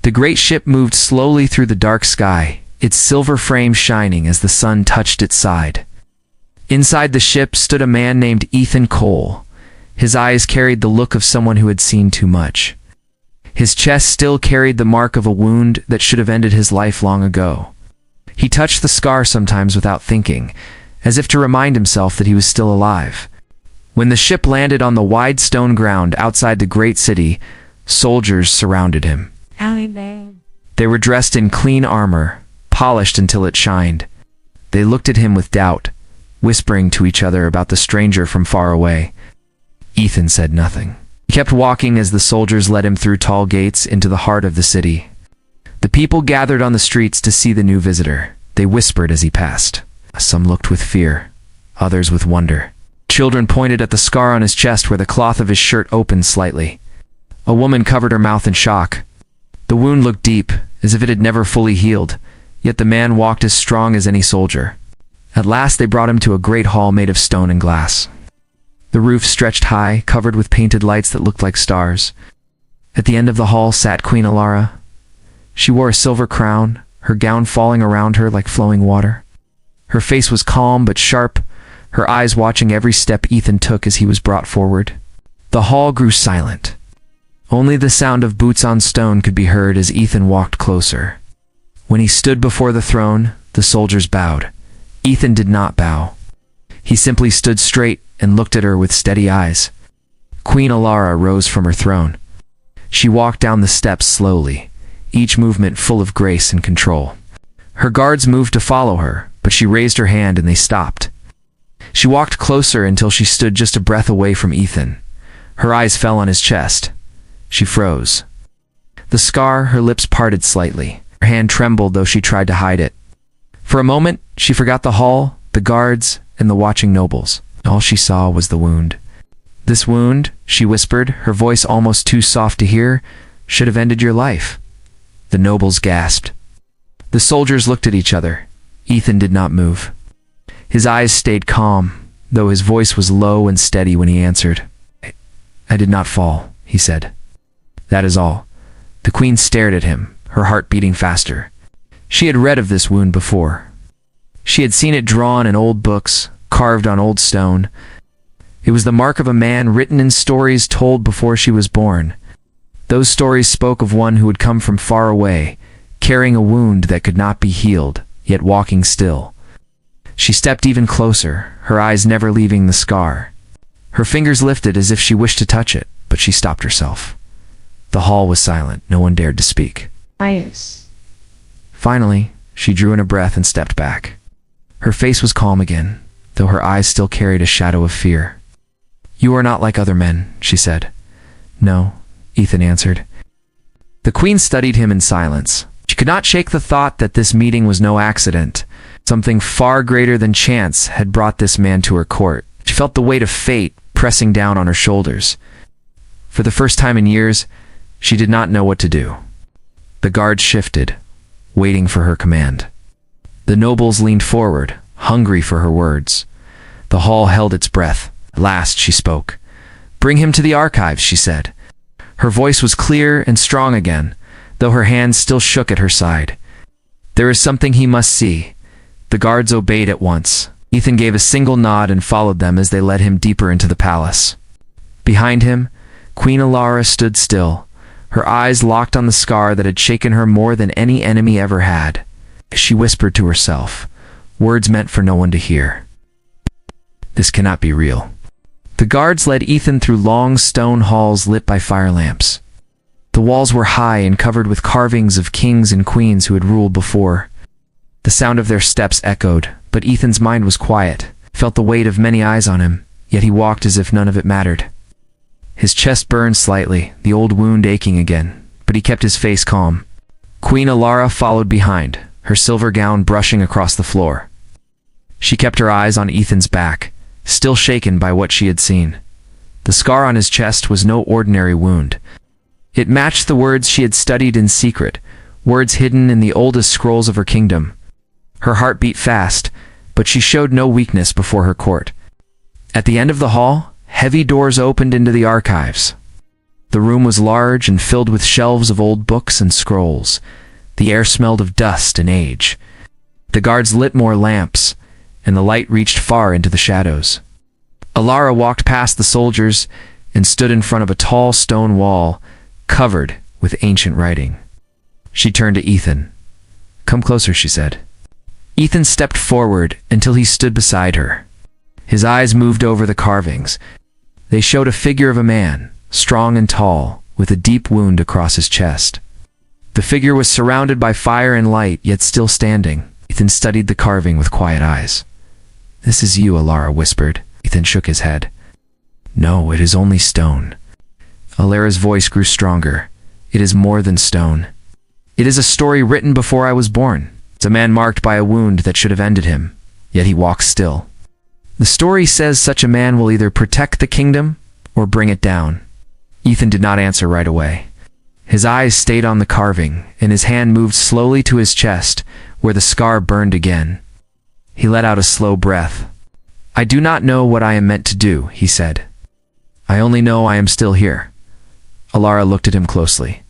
The great ship moved slowly through the dark sky, its silver frame shining as the sun touched its side. Inside the ship stood a man named Ethan Cole. His eyes carried the look of someone who had seen too much. His chest still carried the mark of a wound that should have ended his life long ago. He touched the scar sometimes without thinking, as if to remind himself that he was still alive. When the ship landed on the wide stone ground outside the great city, soldiers surrounded him. They were dressed in clean armor, polished until it shined. They looked at him with doubt, whispering to each other about the stranger from far away. Ethan said nothing. He kept walking as the soldiers led him through tall gates into the heart of the city. The people gathered on the streets to see the new visitor. They whispered as he passed. Some looked with fear, others with wonder. Children pointed at the scar on his chest where the cloth of his shirt opened slightly. A woman covered her mouth in shock. The wound looked deep, as if it had never fully healed, yet the man walked as strong as any soldier. At last they brought him to a great hall made of stone and glass. The roof stretched high, covered with painted lights that looked like stars. At the end of the hall sat Queen Alara. She wore a silver crown, her gown falling around her like flowing water. Her face was calm but sharp, her eyes watching every step Ethan took as he was brought forward. The hall grew silent. Only the sound of boots on stone could be heard as Ethan walked closer. When he stood before the throne, the soldiers bowed. Ethan did not bow. He simply stood straight and looked at her with steady eyes. Queen Alara rose from her throne. She walked down the steps slowly, each movement full of grace and control. Her guards moved to follow her, but she raised her hand and they stopped. She walked closer until she stood just a breath away from Ethan. Her eyes fell on his chest. She froze. The scar, her lips parted slightly. Her hand trembled though she tried to hide it. For a moment, she forgot the hall, the guards, and the watching nobles. All she saw was the wound. This wound, she whispered, her voice almost too soft to hear, should have ended your life. The nobles gasped. The soldiers looked at each other. Ethan did not move. His eyes stayed calm, though his voice was low and steady when he answered. I did not fall, he said. That is all. The queen stared at him, her heart beating faster. She had read of this wound before. She had seen it drawn in old books, carved on old stone. It was the mark of a man written in stories told before she was born. Those stories spoke of one who had come from far away, carrying a wound that could not be healed, yet walking still. She stepped even closer, her eyes never leaving the scar. Her fingers lifted as if she wished to touch it, but she stopped herself. The hall was silent. No one dared to speak. Finally, she drew in a breath and stepped back. Her face was calm again, though her eyes still carried a shadow of fear. You are not like other men, she said. No, Ethan answered. The queen studied him in silence. She could not shake the thought that this meeting was no accident. Something far greater than chance had brought this man to her court. She felt the weight of fate pressing down on her shoulders. For the first time in years, she did not know what to do. The guards shifted, waiting for her command. The nobles leaned forward, hungry for her words. The hall held its breath. At last she spoke. Bring him to the archives, she said. Her voice was clear and strong again, though her hands still shook at her side. There is something he must see. The guards obeyed at once. Ethan gave a single nod and followed them as they led him deeper into the palace. Behind him, Queen Alara stood still, her eyes locked on the scar that had shaken her more than any enemy ever had. She whispered to herself, words meant for no one to hear. This cannot be real. The guards led Ethan through long stone halls lit by fire lamps. The walls were high and covered with carvings of kings and queens who had ruled before. The sound of their steps echoed, but Ethan's mind was quiet, felt the weight of many eyes on him, yet he walked as if none of it mattered. His chest burned slightly, the old wound aching again, but he kept his face calm. Queen Alara followed behind, her silver gown brushing across the floor. She kept her eyes on Ethan's back, still shaken by what she had seen. The scar on his chest was no ordinary wound. It matched the words she had studied in secret, words hidden in the oldest scrolls of her kingdom. Her heart beat fast, but she showed no weakness before her court. At the end of the hall, heavy doors opened into the archives. The room was large and filled with shelves of old books and scrolls. The air smelled of dust and age. The guards lit more lamps, and the light reached far into the shadows. Alara walked past the soldiers and stood in front of a tall stone wall covered with ancient writing. She turned to Ethan. "Come closer," she said. Ethan stepped forward until he stood beside her. His eyes moved over the carvings. They showed a figure of a man, strong and tall, with a deep wound across his chest. The figure was surrounded by fire and light, yet still standing. Ethan studied the carving with quiet eyes. "This is you," Alara whispered. Ethan shook his head. "No, it is only stone." Alara's voice grew stronger. "It is more than stone. It is a story written before I was born. It's a man marked by a wound that should have ended him, yet he walks still. The story says such a man will either protect the kingdom or bring it down." Ethan did not answer right away. His eyes stayed on the carving, and his hand moved slowly to his chest, where the scar burned again. He let out a slow breath. "I do not know what I am meant to do," he said. "I only know I am still here." Alara looked at him closely.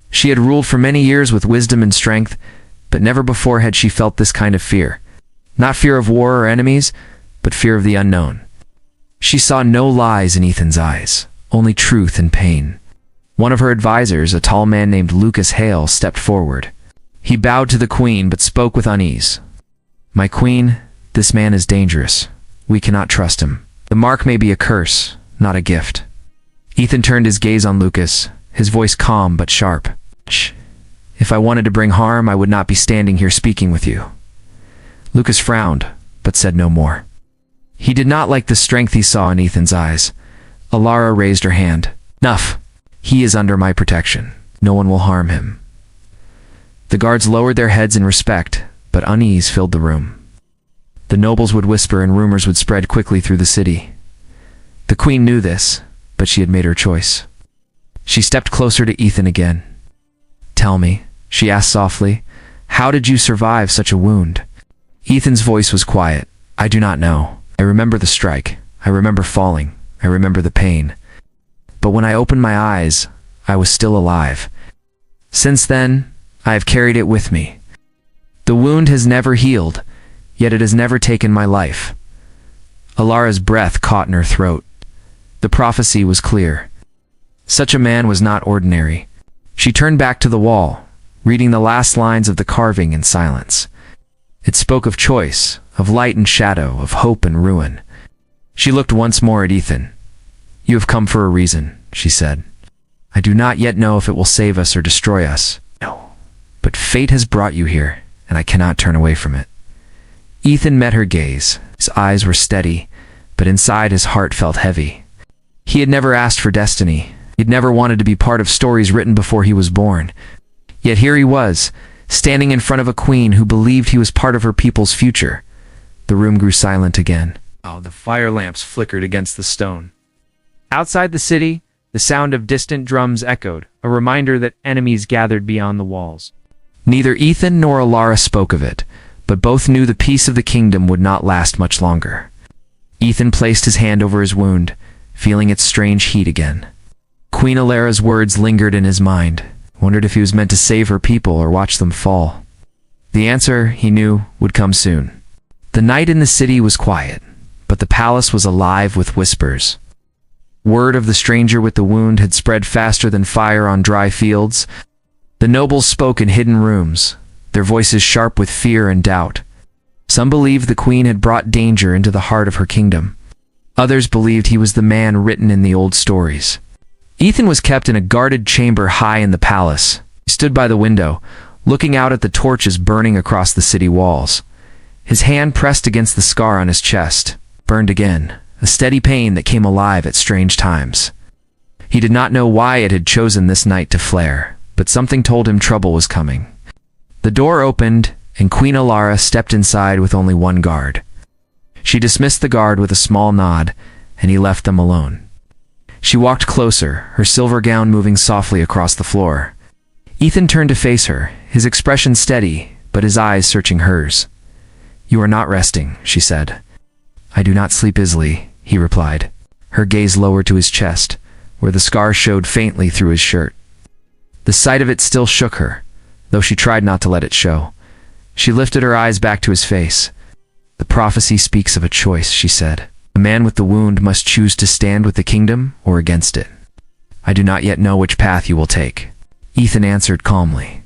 She had ruled for many years with wisdom and strength, but never before had she felt this kind of fear. Not fear of war or enemies, but fear of the unknown. She saw no lies in Ethan's eyes, only truth and pain. One of her advisors, a tall man named Lucas Hale, stepped forward. He bowed to the queen but spoke with unease. "My queen, this man is dangerous. We cannot trust him. The mark may be a curse, not a gift." Ethan turned his gaze on Lucas, his voice calm but sharp. "Shh. If I wanted to bring harm, I would not be standing here speaking with you." Lucas frowned, but said no more. He did not like the strength he saw in Ethan's eyes. Alara raised her hand. "Enough. He is under my protection. No one will harm him." The guards lowered their heads in respect, but unease filled the room. The nobles would whisper and rumors would spread quickly through the city. The queen knew this, but she had made her choice. She stepped closer to Ethan again. "Tell me," she asked softly, "how did you survive such a wound?" Ethan's voice was quiet. "I do not know. I remember the strike. I remember falling. I remember the pain. But when I opened my eyes, I was still alive. Since then, I have carried it with me. The wound has never healed, yet it has never taken my life." Alara's breath caught in her throat. The prophecy was clear. Such a man was not ordinary. She turned back to the wall, reading the last lines of the carving in silence. It spoke of choice, of light and shadow, of hope and ruin. She looked once more at Ethan. "You have come for a reason," she said. "I do not yet know if it will save us or destroy us. No. But fate has brought you here, and I cannot turn away from it." Ethan met her gaze. His eyes were steady, but inside his heart felt heavy. He had never asked for destiny. He had never wanted to be part of stories written before he was born. Yet here he was, standing in front of a queen who believed he was part of her people's future. The room grew silent again. The fire lamps flickered against the stone. Outside the city, the sound of distant drums echoed, a reminder that enemies gathered beyond the walls. Neither Ethan nor Alara spoke of it, but both knew the peace of the kingdom would not last much longer. Ethan placed his hand over his wound, feeling its strange heat again. Queen Alara's words lingered in his mind, wondered if he was meant to save her people or watch them fall. The answer, he knew, would come soon. The night in the city was quiet, but the palace was alive with whispers. Word of the stranger with the wound had spread faster than fire on dry fields. The nobles spoke in hidden rooms, their voices sharp with fear and doubt. Some believed the queen had brought danger into the heart of her kingdom. Others believed he was the man written in the old stories. Ethan was kept in a guarded chamber high in the palace. He stood by the window, looking out at the torches burning across the city walls. His hand pressed against the scar on his chest, burned again, a steady pain that came alive at strange times. He did not know why it had chosen this night to flare, but something told him trouble was coming. The door opened, and Queen Alara stepped inside with only one guard. She dismissed the guard with a small nod, and he left them alone. She walked closer, her silver gown moving softly across the floor. Ethan turned to face her, his expression steady, but his eyes searching hers. "You are not resting," she said. "I do not sleep easily," he replied. Her gaze lowered to his chest, where the scar showed faintly through his shirt. The sight of it still shook her, though she tried not to let it show. She lifted her eyes back to his face. "The prophecy speaks of a choice," she said. "The man with the wound must choose to stand with the kingdom or against it. I do not yet know which path you will take." Ethan answered calmly.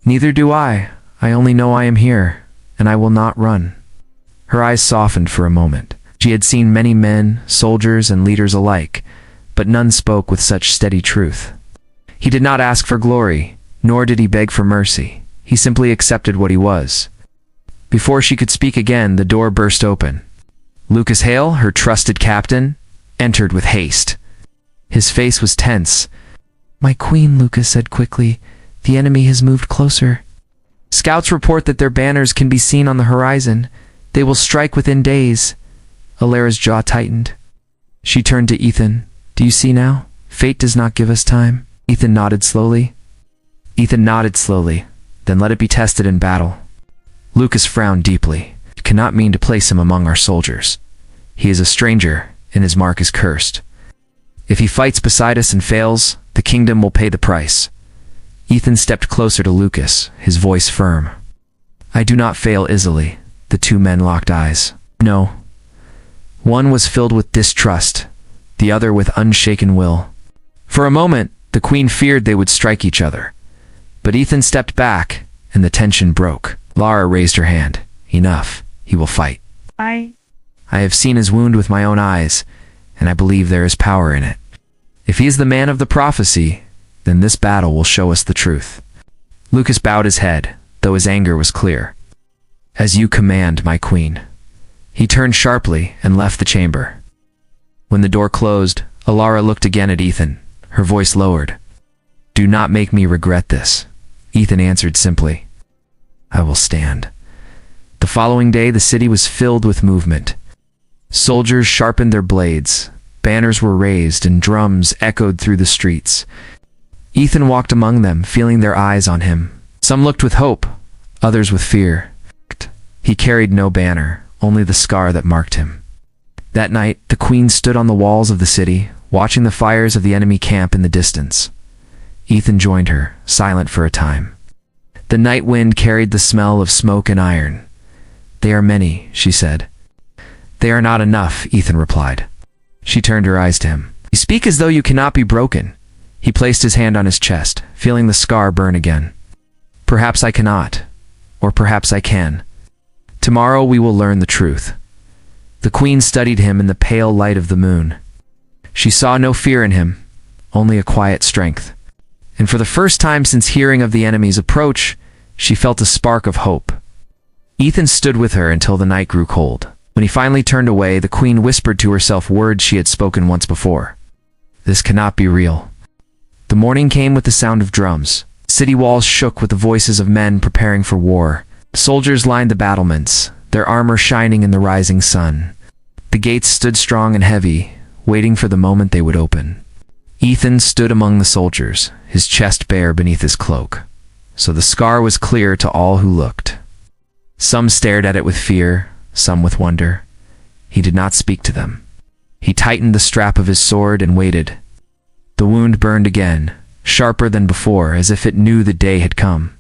"Neither do I. I only know I am here, and I will not run." Her eyes softened for a moment. She had seen many men, soldiers, and leaders alike, but none spoke with such steady truth. He did not ask for glory, nor did he beg for mercy. He simply accepted what he was. Before she could speak again, the door burst open. Lucas Hale, her trusted captain, entered with haste. His face was tense. "My queen," Lucas said quickly, "the enemy has moved closer. Scouts report that their banners can be seen on the horizon. They will strike within days." Alara's jaw tightened. She turned to Ethan. "Do you see now? Fate does not give us time." Ethan nodded slowly. "Then let it be tested in battle." Lucas frowned deeply. "You cannot mean to place him among our soldiers. He is a stranger, and his mark is cursed. If he fights beside us and fails, the kingdom will pay the price." Ethan stepped closer to Lucas, his voice firm. "I do not fail easily." The two men locked eyes. No. One was filled with distrust, the other with unshaken will. For a moment, the queen feared they would strike each other. But Ethan stepped back, and the tension broke. Lara raised her hand. "Enough. He will fight. I have seen his wound with my own eyes, and I believe there is power in it. If he is the man of the prophecy, then this battle will show us the truth." Lucas bowed his head, though his anger was clear. "As you command, my queen." He turned sharply and left the chamber. When the door closed, Alara looked again at Ethan, her voice lowered. "Do not make me regret this." Ethan answered simply, "I will stand." The following day, the city was filled with movement. Soldiers sharpened their blades, banners were raised, and drums echoed through the streets. Ethan walked among them, feeling their eyes on him. Some looked with hope, others with fear. He carried no banner, only the scar that marked him. That night, the queen stood on the walls of the city, watching the fires of the enemy camp in the distance. Ethan joined her, silent for a time. The night wind carried the smell of smoke and iron. "They are many," she said. "They are not enough," Ethan replied. She turned her eyes to him. "You speak as though you cannot be broken." He placed his hand on his chest, feeling the scar burn again. "Perhaps I cannot, or perhaps I can. Tomorrow we will learn the truth." The queen studied him in the pale light of the moon. She saw no fear in him, only a quiet strength. And for the first time since hearing of the enemy's approach, she felt a spark of hope. Ethan stood with her until the night grew cold. When he finally turned away, the queen whispered to herself words she had spoken once before. "This cannot be real." The morning came with the sound of drums. City walls shook with the voices of men preparing for war. Soldiers lined the battlements, their armor shining in the rising sun. The gates stood strong and heavy, waiting for the moment they would open. Ethan stood among the soldiers, his chest bare beneath his cloak, so the scar was clear to all who looked. Some stared at it with fear, some with wonder. He did not speak to them. He tightened the strap of his sword and waited. The wound burned again, sharper than before, as if it knew the day had come.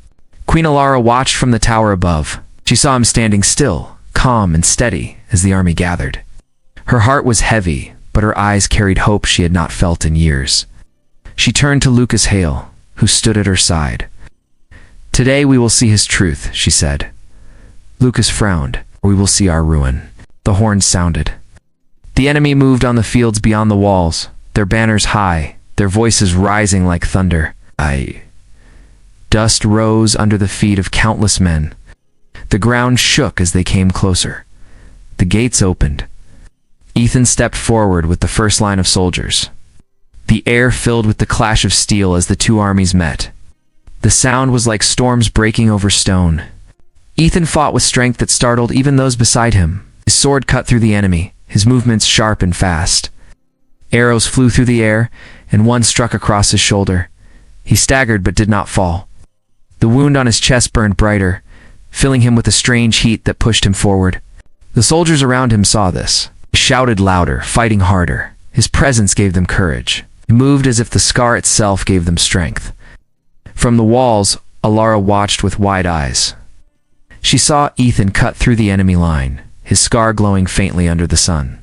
Queen Alara watched from the tower above. She saw him standing still, calm and steady, as the army gathered. Her heart was heavy, but her eyes carried hope she had not felt in years. She turned to Lucas Hale, who stood at her side. "Today we will see his truth," she said. Lucas frowned. "We will see our ruin." The horns sounded. The enemy moved on the fields beyond the walls, their banners high, their voices rising like thunder. Dust rose under the feet of countless men. The ground shook as they came closer. The gates opened. Ethan stepped forward with the first line of soldiers. The air filled with the clash of steel as the two armies met. The sound was like storms breaking over stone. Ethan fought with strength that startled even those beside him. His sword cut through the enemy, his movements sharp and fast. Arrows flew through the air, and one struck across his shoulder. He staggered but did not fall. The wound on his chest burned brighter, filling him with a strange heat that pushed him forward. The soldiers around him saw this. He shouted louder, fighting harder. His presence gave them courage. It moved as if the scar itself gave them strength. From the walls, Alara watched with wide eyes. She saw Ethan cut through the enemy line, his scar glowing faintly under the sun.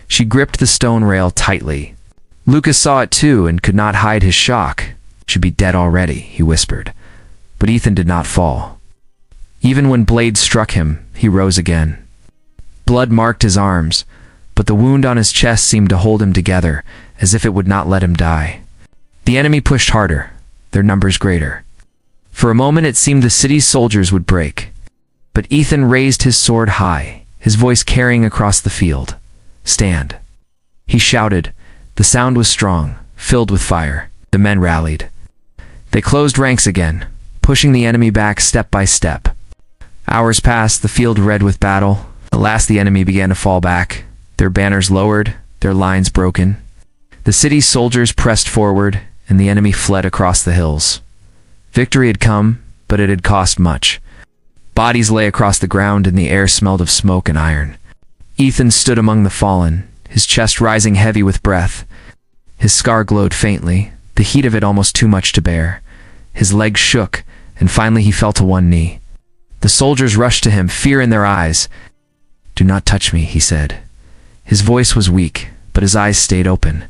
She gripped the stone rail tightly. Lucas saw it too and could not hide his shock. "Should be dead already," he whispered. But Ethan did not fall. Even when blades struck him, he rose again. Blood marked his arms, but the wound on his chest seemed to hold him together, as if it would not let him die. The enemy pushed harder, their numbers greater. For a moment it seemed the city's soldiers would break. But Ethan raised his sword high, his voice carrying across the field. "Stand." He shouted. The sound was strong, filled with fire. The men rallied. They closed ranks again, pushing the enemy back step by step. Hours passed, the field red with battle. At last the enemy began to fall back, their banners lowered, their lines broken. The city's soldiers pressed forward, and the enemy fled across the hills. Victory had come, but it had cost much. Bodies lay across the ground, and the air smelled of smoke and iron. Ethan stood among the fallen, his chest rising heavy with breath. His scar glowed faintly, the heat of it almost too much to bear. His legs shook, and finally he fell to one knee. The soldiers rushed to him, fear in their eyes. "Do not touch me," he said. His voice was weak, but his eyes stayed open.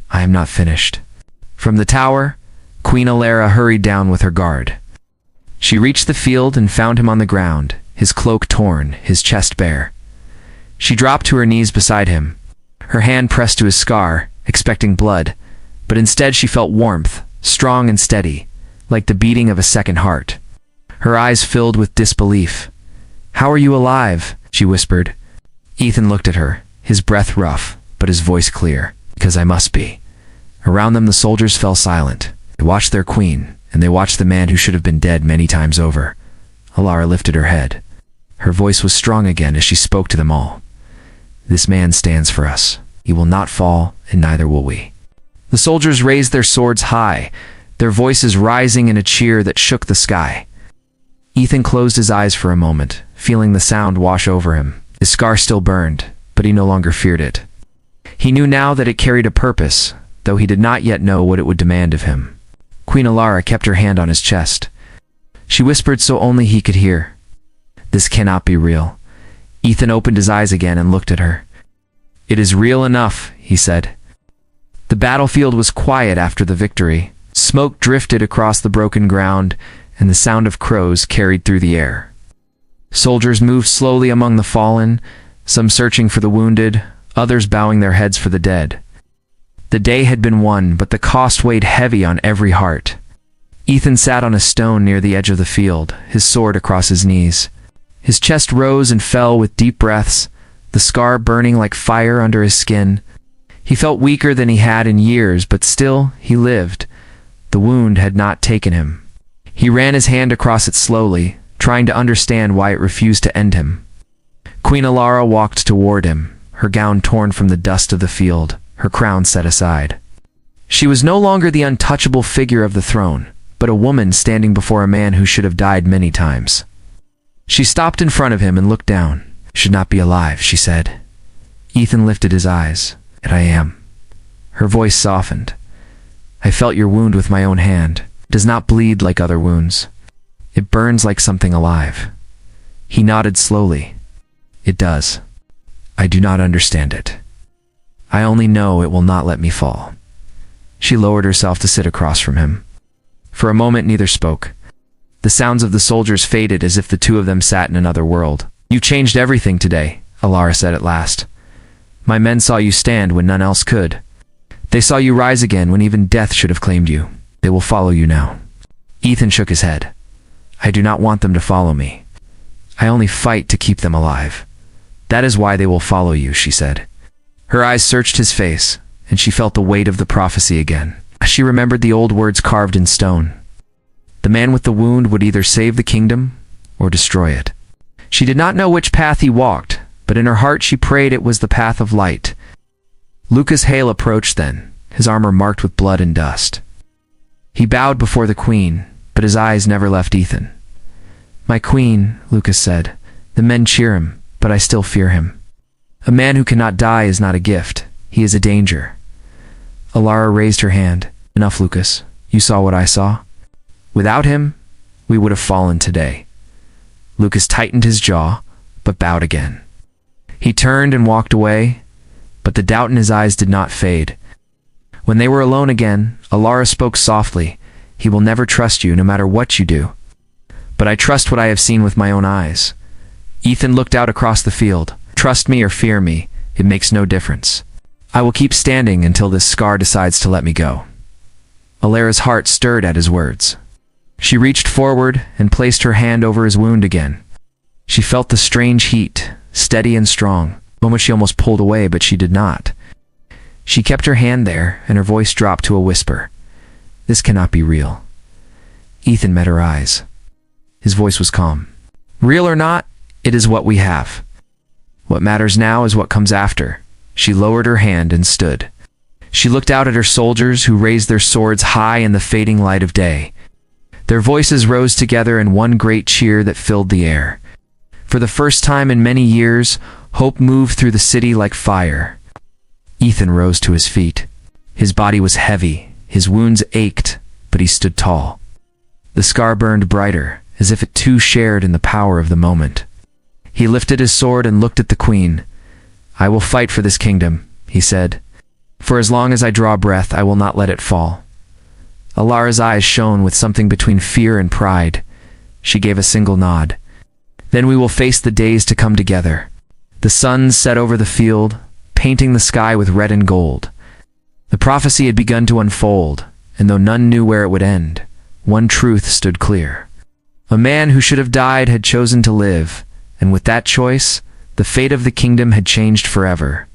"I am not finished." From the tower, Queen Alara hurried down with her guard. She reached the field and found him on the ground, his cloak torn, his chest bare. She dropped to her knees beside him, her hand pressed to his scar, expecting blood, but instead she felt warmth, strong and steady, like the beating of a second heart. Her eyes filled with disbelief. "How are you alive?" she whispered. Ethan looked at her, his breath rough, but his voice clear. "Because I must be." Around them the soldiers fell silent. They watched their queen, and they watched the man who should have been dead many times over. Alara lifted her head. Her voice was strong again as she spoke to them all. "This man stands for us. He will not fall, and neither will we." The soldiers raised their swords high, their voices rising in a cheer that shook the sky. Ethan closed his eyes for a moment, feeling the sound wash over him. His scar still burned, but he no longer feared it. He knew now that it carried a purpose, though he did not yet know what it would demand of him. Queen Alara kept her hand on his chest. She whispered so only he could hear. "This cannot be real." Ethan opened his eyes again and looked at her. "It is real enough," he said. The battlefield was quiet after the victory. Smoke drifted across the broken ground, and the sound of crows carried through the air. Soldiers moved slowly among the fallen, some searching for the wounded, others bowing their heads for the dead. The day had been won, but the cost weighed heavy on every heart. Ethan sat on a stone near the edge of the field, his sword across his knees. His chest rose and fell with deep breaths, the scar burning like fire under his skin. He felt weaker than he had in years, but still he lived. The wound had not taken him. He ran his hand across it slowly, trying to understand why it refused to end him. Queen Alara walked toward him, her gown torn from the dust of the field, her crown set aside. She was no longer the untouchable figure of the throne, but a woman standing before a man who should have died many times. She stopped in front of him and looked down. "Should not be alive," she said. Ethan lifted his eyes. "Yet I am." Her voice softened. "I felt your wound with my own hand. It does not bleed like other wounds. It burns like something alive." He nodded slowly. "It does. I do not understand it. I only know it will not let me fall." She lowered herself to sit across from him. For a moment neither spoke. The sounds of the soldiers faded as if the two of them sat in another world. "You changed everything today," Alara said at last. "My men saw you stand when none else could. They saw you rise again when even death should have claimed you. They will follow you now." Ethan shook his head. "I do not want them to follow me. I only fight to keep them alive. That is why they will follow you," she said. Her eyes searched his face, and she felt the weight of the prophecy again. She remembered the old words carved in stone. The man with the wound would either save the kingdom or destroy it. She did not know which path he walked, but in her heart she prayed it was the path of light. Lucas Hale approached then, his armor marked with blood and dust. He bowed before the queen, but his eyes never left Ethan. "My queen," Lucas said, "the men cheer him, but I still fear him. A man who cannot die is not a gift, he is a danger." Alara raised her hand. Enough, Lucas. You saw what I saw? Without him, we would have fallen today. Lucas tightened his jaw, but bowed again. He turned and walked away, but the doubt in his eyes did not fade. When they were alone again, Alara spoke softly. He will never trust you, no matter what you do. But I trust what I have seen with my own eyes. Ethan looked out across the field. Trust me or fear me, it makes no difference. I will keep standing until this scar decides to let me go. Alara's heart stirred at his words. She reached forward and placed her hand over his wound again. She felt the strange heat, steady and strong. A moment she almost pulled away, but she did not. She kept her hand there, and her voice dropped to a whisper. This cannot be real. Ethan met her eyes. His voice was calm. Real or not, it is what we have. What matters now is what comes after. She lowered her hand and stood. She looked out at her soldiers who raised their swords high in the fading light of day. Their voices rose together in one great cheer that filled the air. For the first time in many years, hope moved through the city like fire. Ethan rose to his feet. His body was heavy, his wounds ached, but he stood tall. The scar burned brighter, as if it too shared in the power of the moment. He lifted his sword and looked at the queen. I will fight for this kingdom, he said. For as long as I draw breath, I will not let it fall. Alara's eyes shone with something between fear and pride. She gave a single nod. Then we will face the days to come together. The sun set over the field, painting the sky with red and gold. The prophecy had begun to unfold, and though none knew where it would end, one truth stood clear. A man who should have died had chosen to live, and with that choice, the fate of the kingdom had changed forever.